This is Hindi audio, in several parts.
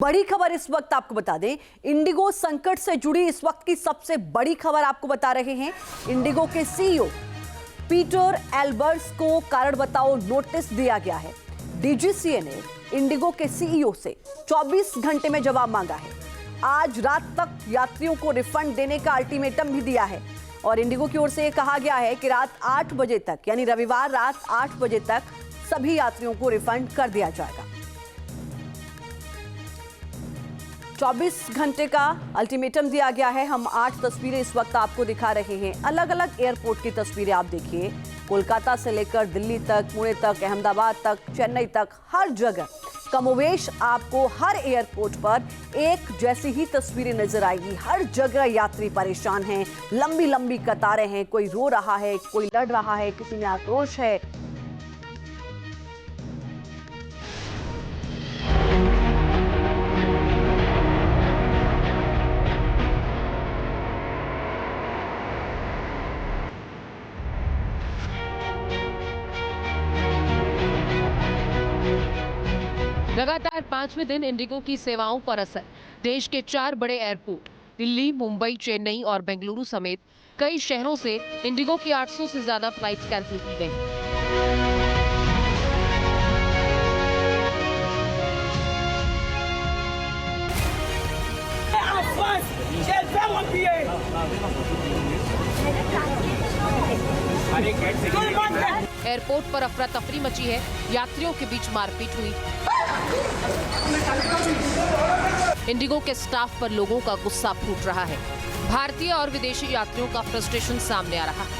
बड़ी खबर इस वक्त आपको बता दें, इंडिगो संकट से जुड़ी इस वक्त की सबसे बड़ी खबर आपको बता रहे हैं। इंडिगो के सीईओ पीटर एल्बर्ट्स को कारण बताओ नोटिस दिया गया है। डीजीसीए ने इंडिगो के सीईओ से 24 घंटे में जवाब मांगा है। आज रात तक यात्रियों को रिफंड देने का अल्टीमेटम भी दिया है और इंडिगो की ओर से यह कहा गया है कि रात 8 बजे तक, यानी रविवार रात 8 बजे तक सभी यात्रियों को रिफंड कर दिया जाएगा। 24 घंटे का अल्टीमेटम दिया गया है। हम 8 तस्वीरें इस वक्त आपको दिखा रहे हैं। अलग अलग एयरपोर्ट की तस्वीरें आप देखिए। कोलकाता से लेकर दिल्ली तक, पुणे तक, अहमदाबाद तक, चेन्नई तक, हर जगह कमोवेश आपको हर एयरपोर्ट पर एक जैसी ही तस्वीरें नजर आएगी। हर जगह यात्री परेशान हैं, लंबी लंबी कतारें हैं, कोई रो रहा है, कोई लड़ रहा है, किसी में आक्रोश है। लगातार 5वें दिन इंडिगो की सेवाओं पर असर। देश के 4 बड़े एयरपोर्ट दिल्ली, मुंबई, चेन्नई और बेंगलुरु समेत कई शहरों से इंडिगो की 800 से ज्यादा फ्लाइट्स कैंसिल की गई। एयरपोर्ट पर अफरा तफरी मची है, यात्रियों के बीच मारपीट हुई। इंडिगो के स्टाफ पर लोगों का गुस्सा फूट रहा है। भारतीय और विदेशी यात्रियों का फ्रस्ट्रेशन सामने आ रहा है।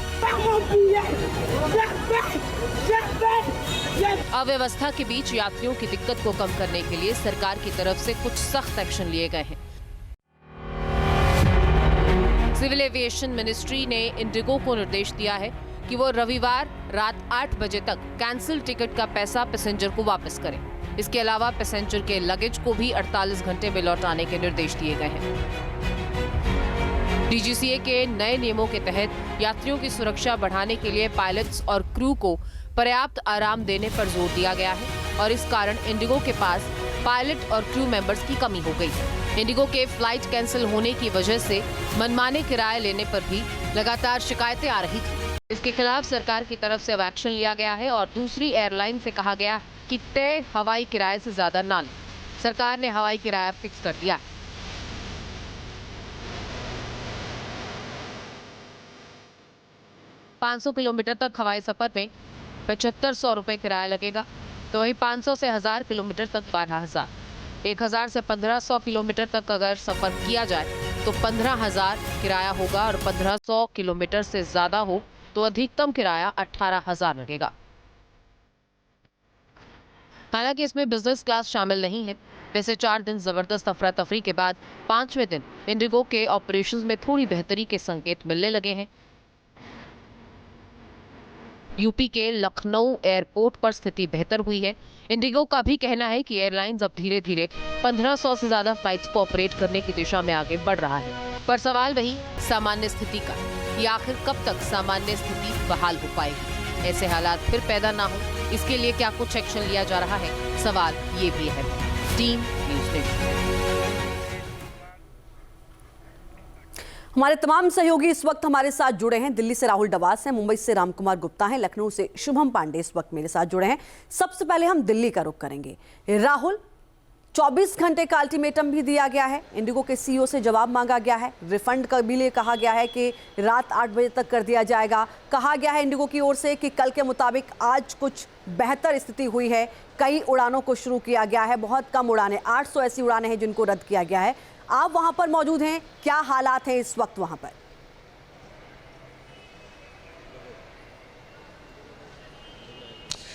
अव्यवस्था के बीच यात्रियों की दिक्कत को कम करने के लिए सरकार की तरफ से कुछ सख्त एक्शन लिए गए हैं। सिविल एविएशन मिनिस्ट्री ने इंडिगो को निर्देश दिया है कि वो रविवार रात 8 बजे तक कैंसिल टिकट का पैसा पैसेंजर को वापस करें। इसके अलावा पैसेंजर के लगेज को भी 48 घंटे में लौटाने के निर्देश दिए गए हैं। डीजीसीए के नए नियमों के तहत यात्रियों की सुरक्षा बढ़ाने के लिए पायलट्स और क्रू को पर्याप्त आराम देने पर जोर दिया गया है और इस कारण इंडिगो के पास पायलट और क्रू मेंबर्स की कमी हो गई है। इंडिगो के फ्लाइट कैंसिल होने की वजह से मनमाने किराए लेने पर भी लगातार शिकायतें आ रही थी। इसके खिलाफ सरकार की तरफ से एक्शन लिया गया है और दूसरी एयरलाइन से कहा गया कि तय हवाई किराए से ज्यादा ना लें। सरकार ने हवाई किराया फिक्स कर दिया। ₹500 किलोमीटर तक हवाई सफर में 7500 रुपए किराया लगेगा, तो वहीं 500 से 1000 किलोमीटर तक 12000, 1000 से 1500 किलोमीटर तक अगर सफर किया जाए तो 15000 किराया होगा और 1500 किलोमीटर से ज्यादा हो तो अधिकतम किराया 18000 लगेगा। हालांकि इसमें बिजनेस क्लास शामिल नहीं है। वैसे 4 दिन जबरदस्त अफरा तफरी के बाद 5वें दिन इंडिगो के ऑपरेशंस में थोड़ी बेहतरी के संकेत मिलने लगे हैं। यूपी के लखनऊ एयरपोर्ट पर स्थिति बेहतर हुई है। इंडिगो का भी कहना है कि एयरलाइंस अब धीरे धीरे 1500 से ज्यादा फ्लाइट्स को ऑपरेट करने की दिशा में आगे बढ़ रहा है। पर सवाल वही सामान्य स्थिति का, कि आखिर कब तक सामान्य स्थिति बहाल हो पाएगी। ऐसे हालात फिर पैदा ना हो, इसके लिए क्या कुछ एक्शन लिया जा रहा है, सवाल ये भी है। Team news nation. हमारे तमाम सहयोगी इस वक्त हमारे साथ जुड़े हैं। दिल्ली से राहुल डवास हैं, मुंबई से रामकुमार गुप्ता हैं, लखनऊ से शुभम पांडे इस वक्त मेरे साथ जुड़े हैं। सबसे पहले हम दिल्ली का रुख करेंगे। राहुल, 24 घंटे का अल्टीमेटम भी दिया गया है। इंडिगो के सीईओ से जवाब मांगा गया है। रिफंड का भी लिए कहा गया है कि रात 8 बजे तक कर दिया जाएगा। कहा गया है इंडिगो की ओर से कि कल के मुताबिक आज कुछ बेहतर स्थिति हुई है। कई उड़ानों को शुरू किया गया है। बहुत कम उड़ानें, 800 ऐसी उड़ानें हैं जिनको रद्द किया गया है। आप वहां पर मौजूद हैं, क्या हालात हैं इस वक्त वहां पर?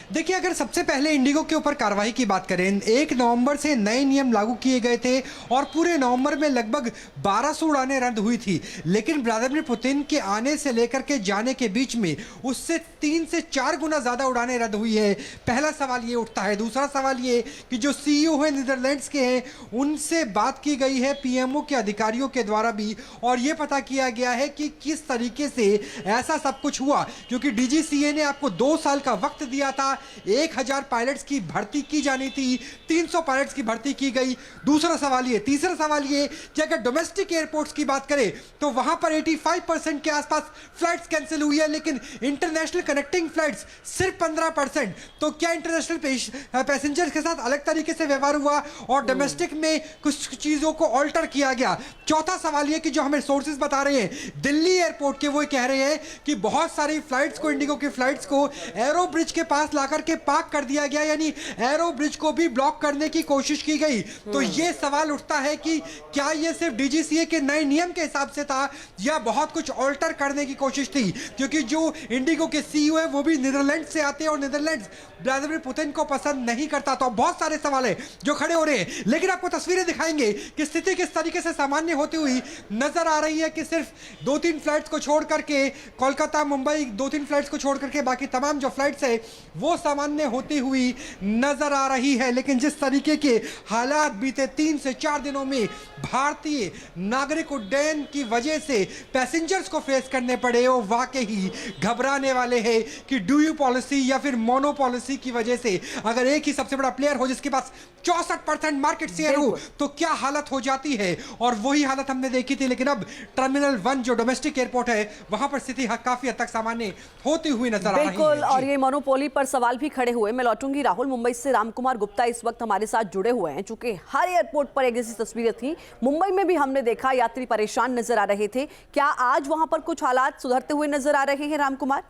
देखिए, अगर सबसे पहले इंडिगो के ऊपर कार्रवाई की बात करें, 1 नवंबर से नए नियम लागू किए गए थे और पूरे नवंबर में लगभग 1200 उड़ानें रद्द हुई थी। लेकिन व्लादिमीर पुतिन के आने से लेकर के जाने के बीच में उससे 3 से 4 गुना ज़्यादा उड़ानें रद्द हुई है। पहला सवाल ये उठता है। दूसरा सवाल ये कि जो सीईओ है नीदरलैंड्स के हैं, उनसे बात की गई है पीएमओ के अधिकारियों के द्वारा भी, और ये पता किया गया है कि किस तरीके से ऐसा सब कुछ हुआ, क्योंकि डीजीसीए ने आपको 2 साल का वक्त दिया था 1000 पायलट्स की भर्ती की जानी थी, 300 पायलट्स की भर्ती की गई। तीसरा सवाल ये कि अगर डोमेस्टिक एयरपोर्ट्स की बात करें तो वहां पर 85% के आसपास फ्लाइट्स कैंसिल हुई है, लेकिन इंटरनेशनल कनेक्टिंग फ्लाइट्स सिर्फ 15%। तो क्या इंटरनेशनल पैसेंजर्स के साथ अलग तरीके से व्यवहार हुआ और डोमेस्टिक में कुछ चीजों को ऑल्टर किया गया? चौथा सवाल ये कि जो हमें सोर्सेज बता रहे हैं दिल्ली एयरपोर्ट के, वो कह रहे हैं कि बहुत सारी फ्लाइट्स को, इंडिगो की फ्लाइट्स को एरो ब्रिज के पास लाकर के पार्क कर दिया गया, यानी एरो ब्रिज को भी ब्लॉक करने की कोशिश की गई। तो ये सवाल उठता है कि क्या ये सिर्फ डीजीसीए के नए नियम के हिसाब से था या बहुत कुछ ऑल्टर करने की कोशिश थी? क्योंकि जो इंडिगो के सीईओ है वो भी नीदरलैंड से आते हैं और नीदरलैंड व्लादिमीर पुतिन को पसंद नहीं करता। तो बहुत सारे सवाल है जो खड़े हो रहे हैं, लेकिन आपको तस्वीरें दिखाएंगे कि स्थिति किस तरीके से सामान्य होती हुई नजर आ रही है कि सिर्फ 2-3 फ्लाइट्स को छोड़ करके, कोलकाता मुंबई 2-3 फ्लाइट्स को छोड़ करके बाकी तमाम जो फ्लाइट्स है वो सामान्य होती हुई नजर आ रही है। लेकिन जिस तरीके के हालात बीते 3 से 4 दिनों में भारतीय नागरिक उड्डयन की वजह से पैसेंजर्स को फेस करने पड़े, वो वाकई घबराने वाले हैं कि डू पॉलिसी या फिर मोनो पॉलिसी की वजह से अगर एक ही सबसे बड़ा प्लेयर हो जिसके पास 64% मार्केट शेयर हो तो क्या हालत हो जाती है। और वही हालत हमने देखी थी, लेकिन अब टर्मिनल 1 जो डोमेस्टिक एयरपोर्ट है वहां पर स्थिति काफी हद तक सामान्य होती हुई नजर आ रही है। बिल्कुल, और ये मोनोपोली पर सवाल भी खड़े हुए। मैं लौटूंगी राहुल, मुंबई से रामकुमार गुप्ता इस वक्त हमारे साथ जुड़े हुए हैं। चूंकि हर एयरपोर्ट पर एक जैसी तस्वीरें थी, मुंबई में भी हमने देखा यात्री परेशान नजर आ रहे थे। क्या आज वहां पर कुछ हालात सुधरते हुए नजर आ रहे हैं रामकुमार?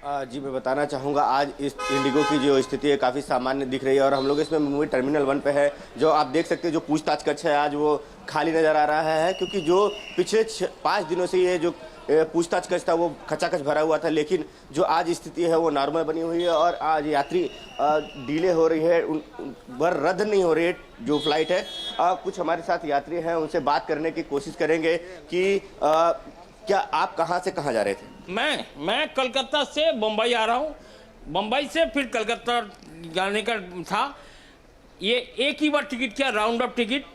जी मैं बताना चाहूँगा, आज इस इंडिगो की जो स्थिति है काफ़ी सामान्य दिख रही है और हम लोग इसमें मुंबई टर्मिनल 1 पे है। जो आप देख सकते हैं जो पूछताछ कक्ष है आज वो खाली नज़र आ रहा है, क्योंकि जो पिछले 5 दिनों से ये जो पूछताछ कक्ष था वो खचाखच भरा हुआ था। लेकिन जो आज स्थिति है वो नॉर्मल बनी हुई है और आज यात्री डिले हो रही है, पर रद्द नहीं हो रही है जो फ्लाइट है। कुछ हमारे साथ यात्री हैं, उनसे बात करने की कोशिश करेंगे कि क्या आप कहाँ से कहाँ जा रहे थे? मैं कलकत्ता से बम्बई आ रहा हूँ, बम्बई से फिर कलकत्ता जाने का था। ये एक ही बार टिकट किया, राउंड अप टिकट।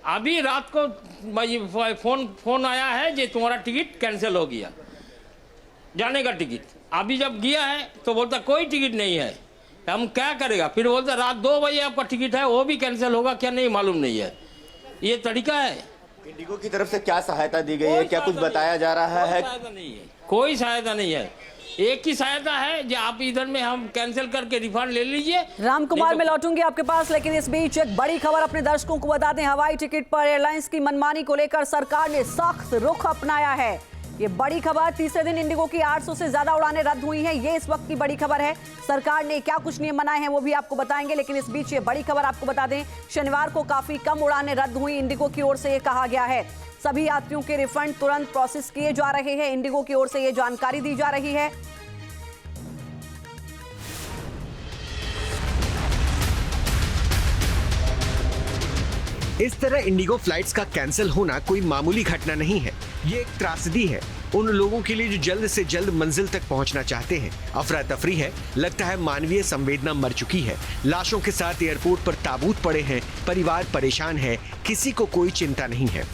अभी रात को फोन आया है कि तुम्हारा टिकट कैंसिल हो गया, जाने का टिकट। अभी जब गया है तो बोलता कोई टिकट नहीं है, हम क्या करेगा? फिर बोलता रात 2 बजे आपका टिकट है, वो भी कैंसिल होगा क्या नहीं मालूम नहीं है। ये तरीका है। इंडिगो की तरफ से क्या सहायता दी गई है? क्या कुछ बताया जा रहा है? कोई सहायता नहीं है। एक ही सहायता है जो आप इधर में हम कैंसिल करके रिफंड ले लीजिए। रामकुमार, मैं लौटूंगी आपके पास, लेकिन इस बीच एक बड़ी खबर अपने दर्शकों को बता दें। हवाई टिकट पर एयरलाइंस की मनमानी को लेकर सरकार ने सख्त रुख अपनाया है। ये बड़ी खबर, तीसरे दिन इंडिगो की 800 से ज्यादा उड़ानें रद्द हुई हैं। ये इस वक्त की बड़ी खबर है। सरकार ने क्या कुछ नियम बनाए हैं वो भी आपको बताएंगे, लेकिन इस बीच ये बड़ी खबर आपको बता दें, शनिवार को काफी कम उड़ानें रद्द हुई। इंडिगो की ओर से ये कहा गया है सभी यात्रियों के रिफंड तुरंत प्रोसेस किए जा रहे हैं। इंडिगो की ओर से ये जानकारी दी जा रही है। इस तरह इंडिगो फ्लाइट्स का कैंसिल होना कोई मामूली घटना नहीं है, ये एक त्रासदी है उन लोगों के लिए जो जल्द से जल्द मंजिल तक पहुंचना चाहते हैं। अफरा तफरी है, लगता है मानवीय संवेदना मर चुकी है। लाशों के साथ एयरपोर्ट पर ताबूत पड़े हैं, परिवार परेशान है, किसी को कोई चिंता नहीं है।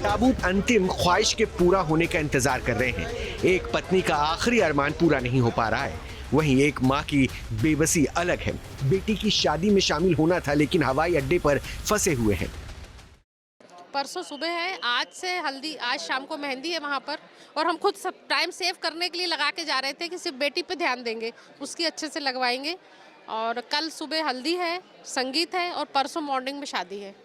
ताबूत अंतिम ख्वाहिश के पूरा होने का इंतजार कर रहे हैं। एक पत्नी का आखिरी अरमान पूरा नहीं हो पा रहा है, वहीं एक माँ की बेबसी अलग है। बेटी की शादी में शामिल होना था, लेकिन हवाई अड्डे पर फंसे हुए हैं। परसों सुबह है, आज से हल्दी, आज शाम को मेहंदी है वहाँ पर, और हम खुद सब टाइम सेव करने के लिए लगा के जा रहे थे कि सिर्फ बेटी पे ध्यान देंगे, उसकी अच्छे से लगवाएंगे। और कल सुबह हल्दी है, संगीत है और परसों मॉर्निंग में शादी है।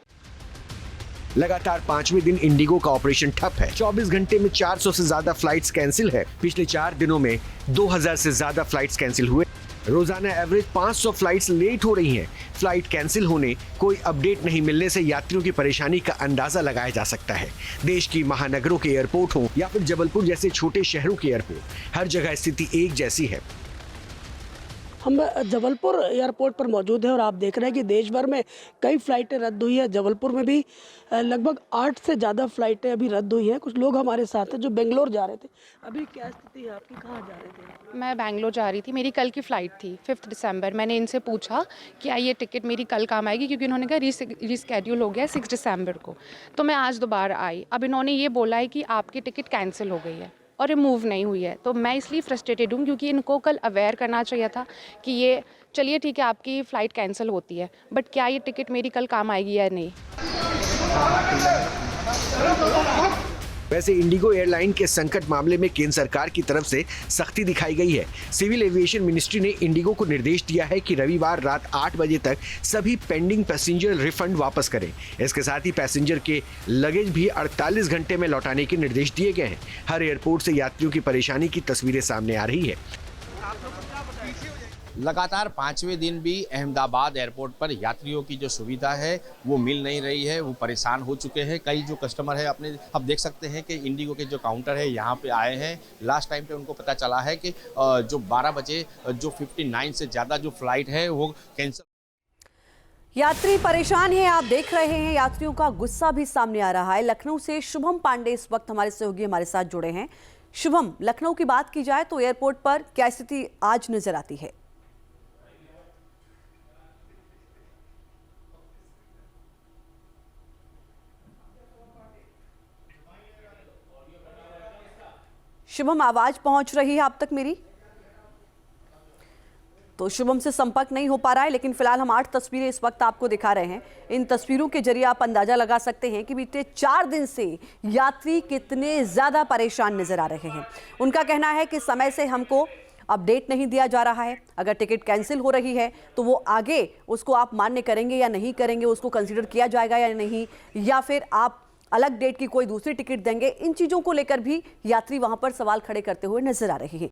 लगातार 5वें दिन इंडिगो का ऑपरेशन ठप है। 24 घंटे में 400 से ज्यादा फ्लाइट्स कैंसिल है। पिछले 4 दिनों में 2000 से ज्यादा फ्लाइट्स कैंसिल हुए। रोजाना एवरेज 500 फ्लाइट्स लेट हो रही हैं। फ्लाइट कैंसिल होने, कोई अपडेट नहीं मिलने से यात्रियों की परेशानी का अंदाजा लगाया जा सकता है। देश की महानगरों के एयरपोर्ट हो या फिर जबलपुर जैसे छोटे शहरों के एयरपोर्ट, हर जगह स्थिति एक जैसी है। हम जबलपुर एयरपोर्ट पर मौजूद हैं और आप देख रहे हैं कि देश भर में कई फ़्लाइटें रद्द हुई है। जबलपुर में भी लगभग 8 से ज़्यादा फ़्लाइटें अभी रद्द हुई हैं। कुछ लोग हमारे साथ हैं जो बेंगलोर जा रहे थे। अभी क्या स्थिति है आपकी, कहाँ जा रहे थे? मैं बैंगलोर जा रही थी, मेरी कल की फ़्लाइट थी 5 दिसंबर। मैंने इनसे पूछा क्या ये टिकट मेरी कल काम आएगी, क्योंकि उन्होंने कहा रीस्केड्यूल हो गया 6 दिसंबर को। तो मैं आज दोबारा आई। अब इन्होंने ये बोला है कि आपकी टिकट कैंसिल हो गई है और रिमूव नहीं हुई है। तो मैं इसलिए फ्रस्ट्रेटेड हूँ क्योंकि इनको कल अवेयर करना चाहिए था कि ये चलिए ठीक है आपकी फ़्लाइट कैंसिल होती है, बट क्या ये टिकट मेरी कल काम आएगी या नहीं। वैसे इंडिगो एयरलाइन के संकट मामले में केंद्र सरकार की तरफ से सख्ती दिखाई गई है। सिविल एविएशन मिनिस्ट्री ने इंडिगो को निर्देश दिया है कि रविवार रात 8 बजे तक सभी पेंडिंग पैसेंजर रिफंड वापस करें। इसके साथ ही पैसेंजर के लगेज भी 48 घंटे में लौटाने के निर्देश दिए गए हैं। हर एयरपोर्ट से यात्रियों की परेशानी की तस्वीरें सामने आ रही है। लगातार 5वें दिन भी अहमदाबाद एयरपोर्ट पर यात्रियों की जो सुविधा है वो मिल नहीं रही है, वो परेशान हो चुके हैं। कई जो कस्टमर है अपने आप देख सकते हैं कि इंडिगो के जो काउंटर है यहाँ पे आए हैं। लास्ट टाइम पे उनको पता चला है कि जो 12 बजे जो 59 से ज़्यादा जो फ्लाइट है वो कैंसिल। यात्री परेशान हैं, आप देख रहे हैं यात्रियों का गुस्सा भी सामने आ रहा है। लखनऊ से शुभम पांडे इस वक्त हमारे सहयोगी हमारे साथ जुड़े हैं। शुभम, लखनऊ की बात की जाए तो एयरपोर्ट पर क्या स्थिति आज नजर आती है? शुभम, आवाज पहुंच रही है आप तक मेरी? तो शुभम से संपर्क नहीं हो पा रहा है, लेकिन फिलहाल हम 8 तस्वीरें इस वक्त आपको दिखा रहे हैं। इन तस्वीरों के जरिए आप अंदाजा लगा सकते हैं कि बीते 4 दिन से यात्री कितने ज्यादा परेशान नजर आ रहे हैं। उनका कहना है कि समय से हमको अपडेट नहीं दिया जा रहा है। अगर टिकट कैंसिल हो रही है तो वो आगे उसको आप मान्य करेंगे या नहीं करेंगे, उसको कंसिडर किया जाएगा या नहीं, या फिर आप अलग डेट की कोई दूसरी टिकट देंगे। इन चीज़ों को लेकर भी यात्री वहां पर सवाल खड़े करते हुए नजर आ रहे हैं।